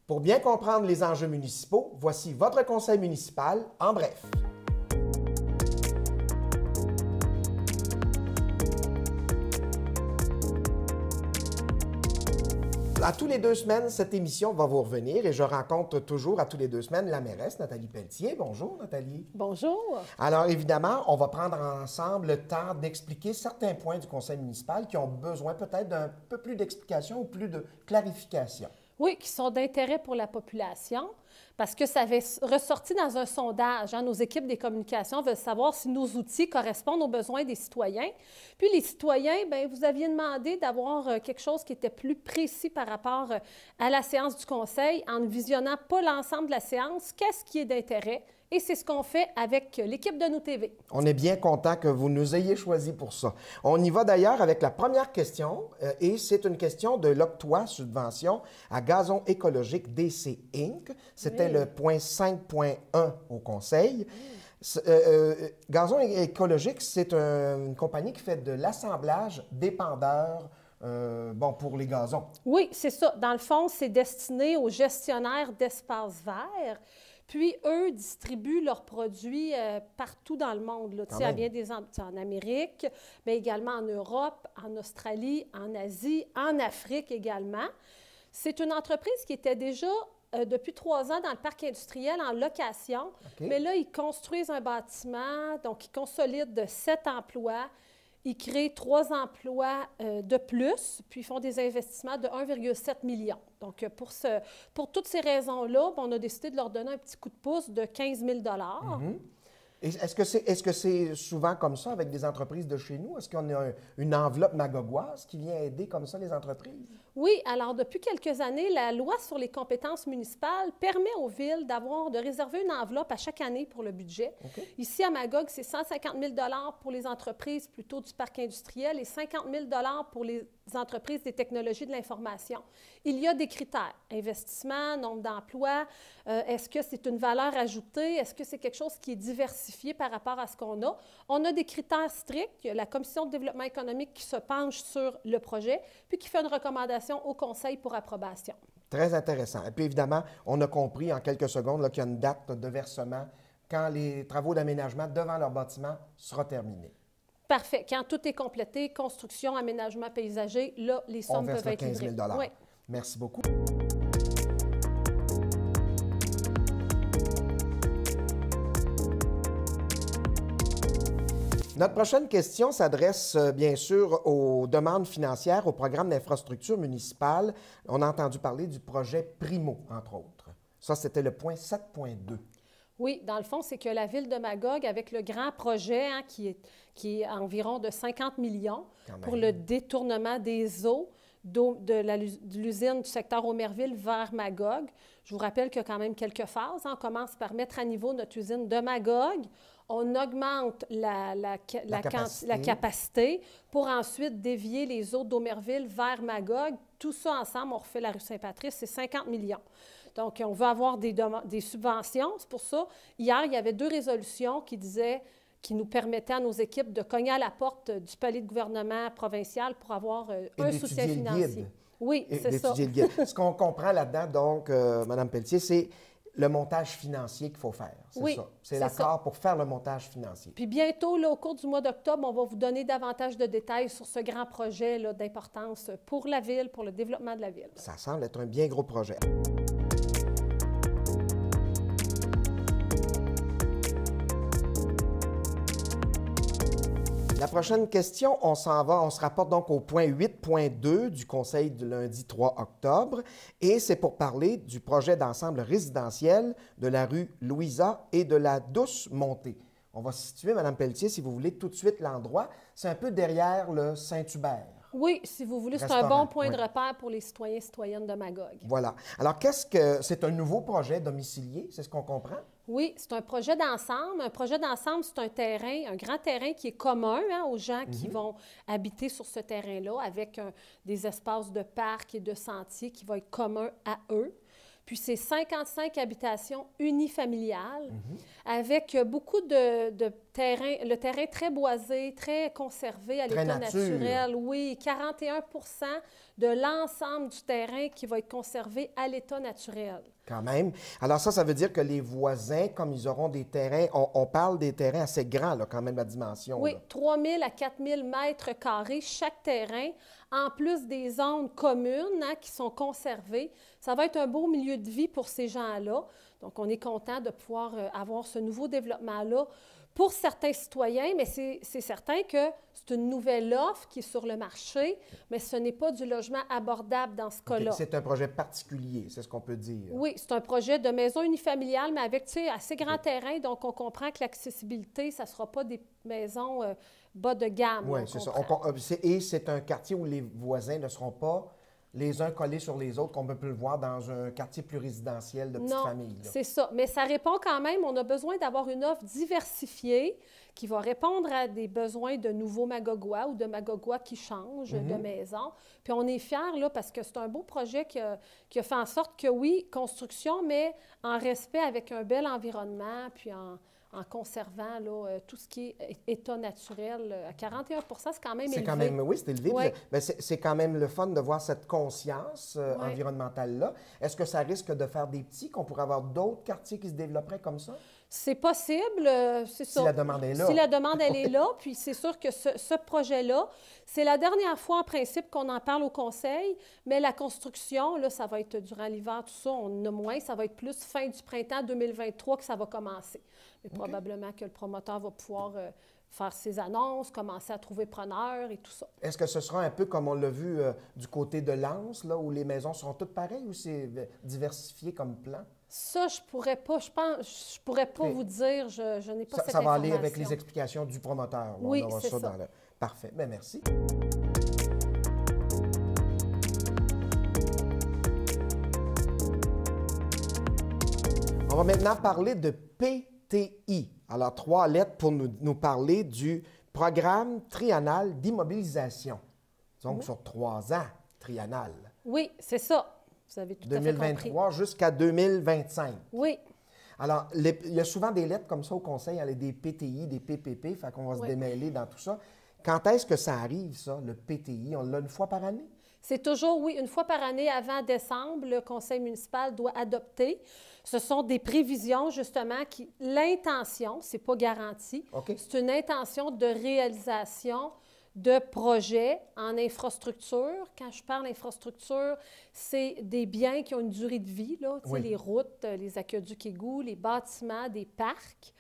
Pour bien comprendre les enjeux municipaux, voici votre conseil municipal en bref. À tous les 2 semaines, cette émission va vous revenir et je rencontre toujours à tous les 2 semaines la mairesse Nathalie Pelletier. Bonjour Nathalie. Bonjour. Alors évidemment, on va prendre ensemble le temps d'expliquer certains points du conseil municipal qui ont besoin peut-être d'un peu plus d'explication ou plus de clarification. Oui, qui sont d'intérêt pour la population, parce que ça avait ressorti dans un sondage. Nos équipes des communications veulent savoir si nos outils correspondent aux besoins des citoyens. Puis les citoyens, bien, vous aviez demandé d'avoir quelque chose qui était plus précis par rapport à la séance du conseil, en ne visionnant pas l'ensemble de la séance, qu'est-ce qui est d'intérêt. Et c'est ce qu'on fait avec l'équipe de Nous TV. On est bien content que vous nous ayez choisis pour ça. On y va d'ailleurs avec la première question, et c'est une question de l'octroi subvention à Gazon écologique DC Inc. C'était le point 5.1 au Conseil. Gazon écologique, c'est une compagnie qui fait de l'assemblage d'épandeurs pour les gazons. Oui, c'est ça. Dans le fond, c'est destiné aux gestionnaires d'espaces verts. Puis, eux distribuent leurs produits partout dans le monde. Là. À bien des en Amérique, mais également en Europe, en Australie, en Asie, en Afrique également. C'est une entreprise qui était déjà depuis 3 ans dans le parc industriel en location. Okay. Mais là, ils construisent un bâtiment, donc ils consolident 7 emplois. Ils créent 3 emplois de plus, puis ils font des investissements de 1,7 million. Donc, pour toutes ces raisons-là, on a décidé de leur donner un petit coup de pouce de 15 000 $. Est-ce que c'est souvent comme ça avec des entreprises de chez nous? Est-ce qu'on a une enveloppe magogoise qui vient aider comme ça les entreprises? Oui, alors depuis quelques années, la loi sur les compétences municipales permet aux villes de réserver une enveloppe à chaque année pour le budget. Okay. Ici, à Magog, c'est 150 000 $ pour les entreprises plutôt du parc industriel et 50 000 $ pour les entreprises des technologies de l'information. Il y a des critères. Investissement, nombre d'emplois, est-ce que c'est une valeur ajoutée? Est-ce que c'est quelque chose qui est diversifié par rapport à ce qu'on a? On a des critères stricts. Il y a la Commission de développement économique qui se penche sur le projet, puis qui fait une recommandation au Conseil pour approbation. Très intéressant. Et puis évidemment, on a compris en quelques secondes qu'il y a une date de versement quand les travaux d'aménagement devant leur bâtiment seront terminés. Parfait. Quand tout est complété, construction, aménagement paysager, là, les sommes peuvent être livrées. 15 000 $. Oui. Merci beaucoup. Notre prochaine question s'adresse bien sûr aux demandes financières au programme d'infrastructure municipale. On a entendu parler du projet Primo, entre autres. Ça, c'était le point 7.2. Oui, dans le fond, c'est que la ville de Magog, avec le grand projet qui est environ de 50 millions pour le détournement des eaux de l'usine du secteur Aumerville vers Magog. Je vous rappelle qu'il y a quand même quelques phases. On commence par mettre à niveau notre usine de Magog. On augmente la capacité pour ensuite dévier les eaux d'Aumerville vers Magog. Tout ça ensemble, on refait la rue Saint-Patrice, c'est 50 millions. Donc, on veut avoir des subventions. C'est pour ça, hier, il y avait 2 résolutions qui nous permettaient à nos équipes de cogner à la porte du palais de gouvernement provincial pour avoir un soutien financier. Oui, c'est ça. Ce qu'on comprend là-dedans, donc, Mme Pelletier, c'est le montage financier qu'il faut faire. C'est ça. C'est l'accord pour faire le montage financier. Puis bientôt, là, au cours du mois d'octobre, on va vous donner davantage de détails sur ce grand projet d'importance pour la ville, pour le développement de la ville. Ça semble être un bien gros projet. La prochaine question, on se rapporte donc au point 8.2 du Conseil du lundi 3 octobre et c'est pour parler du projet d'ensemble résidentiel de la rue Louisa et de la Douce Montée. On va situer, Mme Pelletier, si vous voulez, tout de suite l'endroit. C'est un peu derrière le Saint-Hubert. Oui, si vous voulez, c'est un bon point de repère pour les citoyens et citoyennes de Magog. Voilà. Alors, c'est un nouveau projet domicilié, c'est ce qu'on comprend? Oui, c'est un projet d'ensemble. Un projet d'ensemble, c'est un terrain, un grand terrain qui est commun aux gens qui vont habiter sur ce terrain-là, avec des espaces de parc et de sentiers qui vont être communs à eux. Puis, c'est 55 habitations unifamiliales avec beaucoup de le terrain très boisé, très conservé à l'état naturel. Oui, 41 de l'ensemble du terrain qui va être conservé à l'état naturel. Quand même. Alors ça veut dire que les voisins, comme ils auront des terrains, on parle des terrains assez grands, là, quand même, la dimension. Oui, là. 3 000 à 4 000 mètres carrés chaque terrain, en plus des zones communes qui sont conservées. Ça va être un beau milieu de vie pour ces gens-là. Donc, on est content de pouvoir avoir ce nouveau développement-là pour certains citoyens, mais c'est certain que c'est une nouvelle offre qui est sur le marché, mais ce n'est pas du logement abordable dans ce cas-là. Okay. C'est un projet particulier, c'est ce qu'on peut dire. Oui, c'est un projet de maison unifamiliale, mais avec assez grand terrain, donc on comprend que l'accessibilité, ça ne sera pas des maisons bas de gamme. Oui, c'est ça. Et c'est un quartier où les voisins ne seront pas les uns collés sur les autres, comme on peut le voir dans un quartier plus résidentiel de petites familles. Non, c'est ça. Mais ça répond quand même, on a besoin d'avoir une offre diversifiée qui va répondre à des besoins de nouveaux Magogois ou de Magogois qui changent de maison. Puis on est fiers, là, parce que c'est un beau projet qui a fait en sorte que, oui, construction, mais en respect avec un bel environnement, puis en conservant là, tout ce qui est état naturel. À 41 c'est quand même élevé. C'est quand même, oui, c'est élevé. Ouais. C'est quand même le fun de voir cette conscience environnementale-là. Est-ce que ça risque de faire des petits, qu'on pourrait avoir d'autres quartiers qui se développeraient comme ça? C'est possible, c'est ça. Si la demande est là. Si la demande, elle est là, puis c'est sûr que ce projet-là, c'est la dernière fois en principe qu'on en parle au conseil, mais la construction, là, ça va être durant l'hiver, tout ça, on en a moins, ça va être plus fin du printemps 2023 que ça va commencer. Mais probablement que le promoteur va pouvoir faire ses annonces, commencer à trouver preneurs et tout ça. Est-ce que ce sera un peu comme on l'a vu du côté de Lens, là, où les maisons sont toutes pareilles, ou c'est diversifié comme plan? Ça, je pourrais pas, je pourrais pas vous dire, je n'ai pas cette information. Ça va aller avec les explications du promoteur. Oui, c'est ça. Parfait. Bien, merci. On va maintenant parler de PTI. Alors, 3 lettres pour nous parler du programme triennal d'immobilisation. Donc, sur 3 ans triennal. Oui, c'est ça. Vous avez tout à fait compris. 2023 jusqu'à 2025. Oui. Alors, il y a souvent des lettres comme ça au conseil, il y a des PTI, des PPP, fait qu'on va se démêler dans tout ça. Quand est-ce que ça arrive, ça, le PTI? On l'a une fois par année? C'est toujours, oui, une fois par année, avant décembre, le conseil municipal doit adopter. Ce sont des prévisions, justement, qui... L'intention, ce n'est pas garanti, c'est une intention de réalisation de projets en infrastructure. Quand je parle d'infrastructure, c'est des biens qui ont une durée de vie, là, les routes, les aqueducs égouts, les bâtiments, des parcs.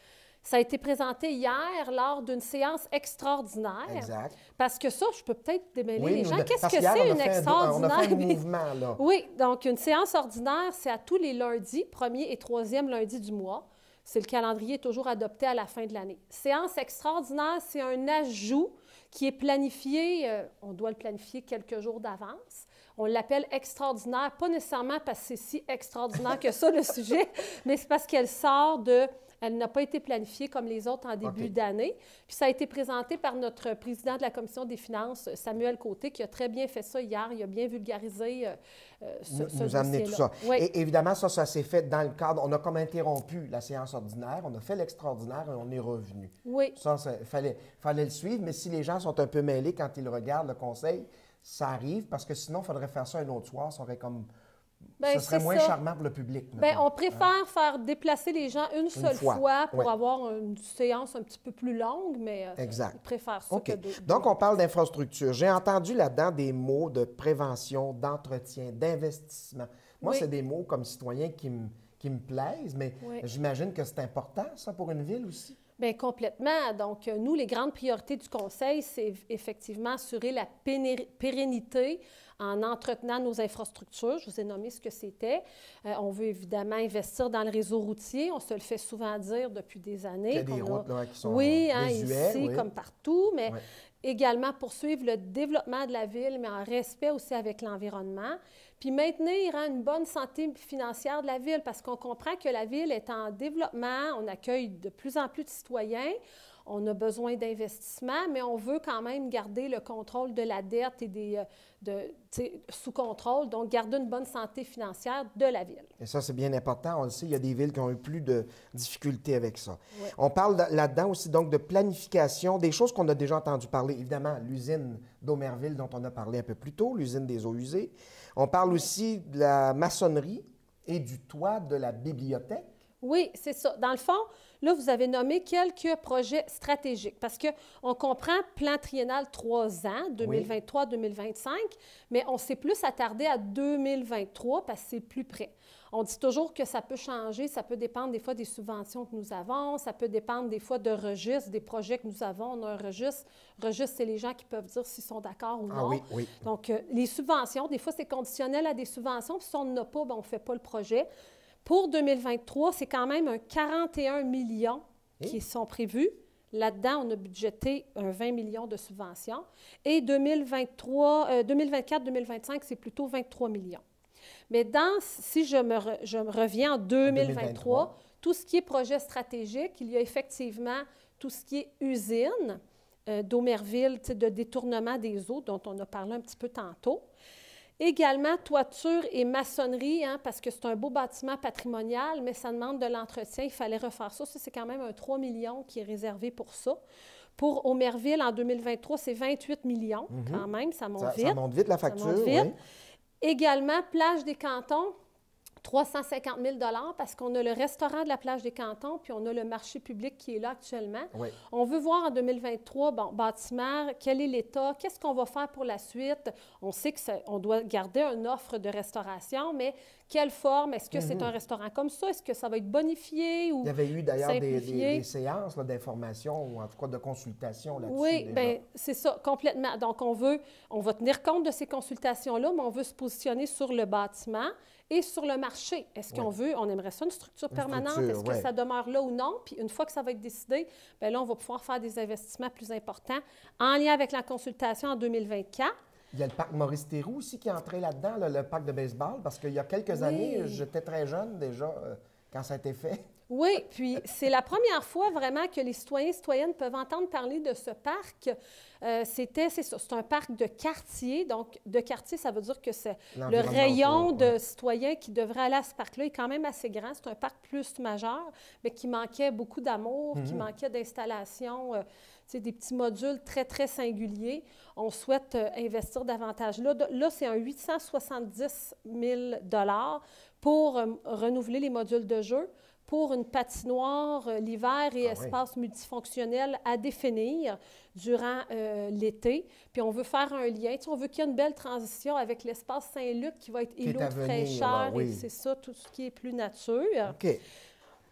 Ça a été présenté hier lors d'une séance extraordinaire. Exact. Parce que ça, je peux peut-être démêler les gens. Qu'est-ce que c'est une extraordinaire? On a fait un mouvement, là. Oui, donc une séance ordinaire, c'est à tous les lundis, 1er et 3e lundi du mois. C'est le calendrier est toujours adopté à la fin de l'année. Séance extraordinaire, c'est un ajout qui est planifié, on doit le planifier quelques jours d'avance. On l'appelle extraordinaire, pas nécessairement parce que c'est si extraordinaire que ça, le sujet, mais c'est parce qu'elle sort de... Elle n'a pas été planifiée comme les autres en début d'année. Puis ça a été présenté par notre président de la Commission des finances, Samuel Côté, qui a très bien fait ça hier. Il a bien vulgarisé ce nous amener tout ça. Oui. Et évidemment, ça s'est fait dans le cadre... On a comme interrompu la séance ordinaire, on a fait l'extraordinaire et on est revenu. Oui. Ça, il fallait le suivre, mais si les gens sont un peu mêlés quand ils regardent le conseil, ça arrive, parce que sinon, il faudrait faire ça un autre soir. Ça aurait comme... ce serait moins charmant pour le public. Bien, on préfère faire déplacer les gens une seule fois pour avoir une séance un petit peu plus longue, mais exact. On préfère ça que Donc, on parle d'infrastructure. J'ai entendu là-dedans des mots de prévention, d'entretien, d'investissement. Moi, c'est des mots comme citoyen qui me plaisent, mais j'imagine que c'est important, ça, pour une ville aussi. Bien, complètement. Donc, nous, les grandes priorités du Conseil, c'est effectivement assurer la pérennité en entretenant nos infrastructures. Je vous ai nommé ce que c'était. On veut évidemment investir dans le réseau routier. On se le fait souvent dire depuis des années. Il y a des routes là, qui sont désuètes, ici, comme partout, mais également poursuivre le développement de la ville, mais en respect aussi avec l'environnement. Puis maintenir une bonne santé financière de la ville, parce qu'on comprend que la ville est en développement, on accueille de plus en plus de citoyens, on a besoin d'investissement, mais on veut quand même garder le contrôle de la dette et sous contrôle, donc garder une bonne santé financière de la ville. Et ça, c'est bien important. On le sait, il y a des villes qui ont eu plus de difficultés avec ça. Oui. On parle là-dedans aussi donc de planification, des choses qu'on a déjà entendu parler. Évidemment, l'usine d'Aumerville dont on a parlé un peu plus tôt, l'usine des eaux usées. On parle aussi de la maçonnerie et du toit de la bibliothèque. Oui, c'est ça. Dans le fond, là, vous avez nommé quelques projets stratégiques parce qu'on comprend plan triennal 3 ans, 2023-2025, mais on s'est plus attardé à 2023 parce que c'est plus près. On dit toujours que ça peut changer, ça peut dépendre des fois des subventions que nous avons, ça peut dépendre des fois de registres, des projets que nous avons. On a un registre. Registre, c'est les gens qui peuvent dire s'ils sont d'accord ou non. Ah oui, oui. Donc, les subventions, des fois, c'est conditionnel à des subventions, puis si on n'en a pas, bien, on ne fait pas le projet. Pour 2023, c'est quand même un 41 millions qui sont prévus. Là-dedans, on a budgété un 20 millions de subventions. Et 2024-2025, c'est plutôt 23 millions. Mais si je me reviens en 2023, tout ce qui est projet stratégique, il y a effectivement tout ce qui est usine d'Aumerville, de détournement des eaux, dont on a parlé un petit peu tantôt. Également, toiture et maçonnerie, parce que c'est un beau bâtiment patrimonial, mais ça demande de l'entretien. Il fallait refaire ça. Ça, c'est quand même un 3 millions qui est réservé pour ça. Pour Aumerville, en 2023, c'est 28 millions quand même. Ça monte vite. Ça monte vite, la facture. Ça monte vite. Oui. Également, plage des Cantons, 350 000 parce qu'on a le restaurant de la plage des Cantons, puis on a le marché public qui est là actuellement. Oui. On veut voir en 2023, bâtiment, quel est l'état, qu'est-ce qu'on va faire pour la suite. On sait qu'on doit garder une offre de restauration, mais quelle forme? Est-ce que c'est un restaurant comme ça? Est-ce que ça va être bonifié ou il y avait eu d'ailleurs des séances d'information ou en tout cas de consultation là-dessus. Oui, bien, c'est ça, complètement. Donc, on va tenir compte de ces consultations-là, mais on veut se positionner sur le bâtiment et sur le marché. Est-ce on aimerait ça une structure permanente? Est-ce que ça demeure là ou non? Puis une fois que ça va être décidé, bien là, on va pouvoir faire des investissements plus importants en lien avec la consultation en 2024. Il y a le parc Maurice-Théroux aussi qui est entré là-dedans, le parc de baseball, parce qu'il y a quelques années, j'étais très jeune déjà quand ça a été fait. Oui, puis c'est la première fois vraiment que les citoyens et citoyennes peuvent entendre parler de ce parc. C'est un parc de quartier. Donc, de quartier, ça veut dire que c'est le rayon de citoyens qui devraient aller à ce parc-là est quand même assez grand. C'est un parc plus majeur, mais qui manquait beaucoup d'amour, qui manquait d'installation, des petits modules très, très singuliers. On souhaite investir davantage là. Là, c'est un 870 000 pour renouveler les modules de jeu, pour une patinoire l'hiver et espace multifonctionnel à définir durant l'été. Puis on veut faire un lien. On veut qu'il y ait une belle transition avec l'espace Saint-Luc qui va être îlot de fraîcheur. Et c'est ça, tout ce qui est plus nature. OK.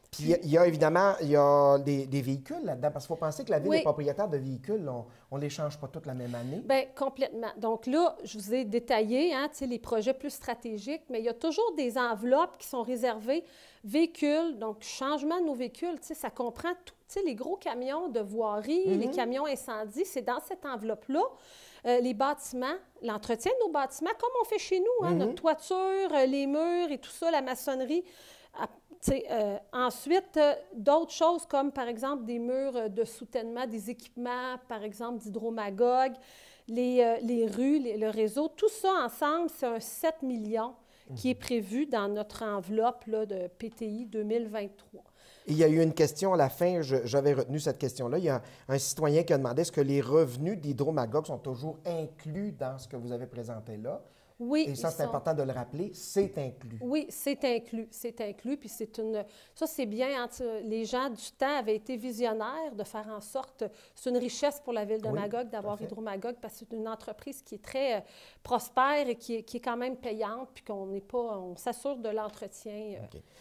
Puis il y a évidemment des véhicules là-dedans, parce qu'il faut penser que la ville est propriétaire de véhicules. On ne les change pas toutes la même année. Bien, complètement. Donc là, je vous ai détaillé les projets plus stratégiques, mais il y a toujours des enveloppes qui sont réservées véhicules. Donc, changement de nos véhicules, ça comprend tout. Les gros camions de voirie, les camions incendies, c'est dans cette enveloppe-là. Les bâtiments, l'entretien de nos bâtiments, comme on fait chez nous, notre toiture, les murs et tout ça, la maçonnerie. Ensuite, d'autres choses comme, par exemple, des murs de soutènement, des équipements, par exemple, d'hydromagogue, les rues, le réseau, tout ça ensemble, c'est un 7 millions qui est prévu dans notre enveloppe là, de PTI 2023. Il y a eu une question à la fin, j'avais retenu cette question-là. Il y a un citoyen qui a demandé est-ce que les revenus d'Hydromagogue sont toujours inclus dans ce que vous avez présenté là? Oui. Et ça, c'est important de le rappeler, c'est inclus. Oui, c'est inclus. C'est inclus. Puis ça, c'est bien. Les gens du temps avaient été visionnaires de faire en sorte. C'est une richesse pour la ville de Magog d'avoir Hydromagogue parce que c'est une entreprise qui est très prospère et qui est quand même payante, puis on s'assure de l'entretien.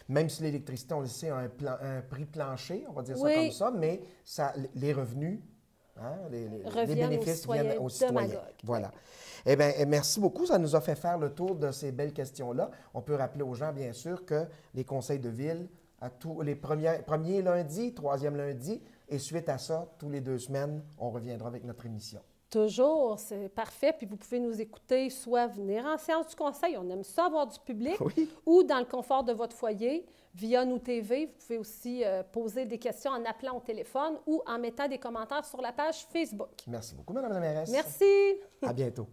Même si l'électricité, on le sait, a un prix plancher, on va dire ça comme ça, mais les revenus, les bénéfices viennent aux citoyens. Voilà. Eh bien, merci beaucoup. Ça nous a fait faire le tour de ces belles questions-là. On peut rappeler aux gens, bien sûr, que les conseils de ville, à tous les premiers lundis, troisième lundi, et suite à ça, tous les 2 semaines, on reviendra avec notre émission. Toujours, c'est parfait. Puis vous pouvez nous écouter, soit venir en séance du conseil, on aime ça avoir du public, ou dans le confort de votre foyer, via nous TV. Vous pouvez aussi poser des questions en appelant au téléphone ou en mettant des commentaires sur la page Facebook. Merci beaucoup, Mme la mairesse. Merci. À bientôt.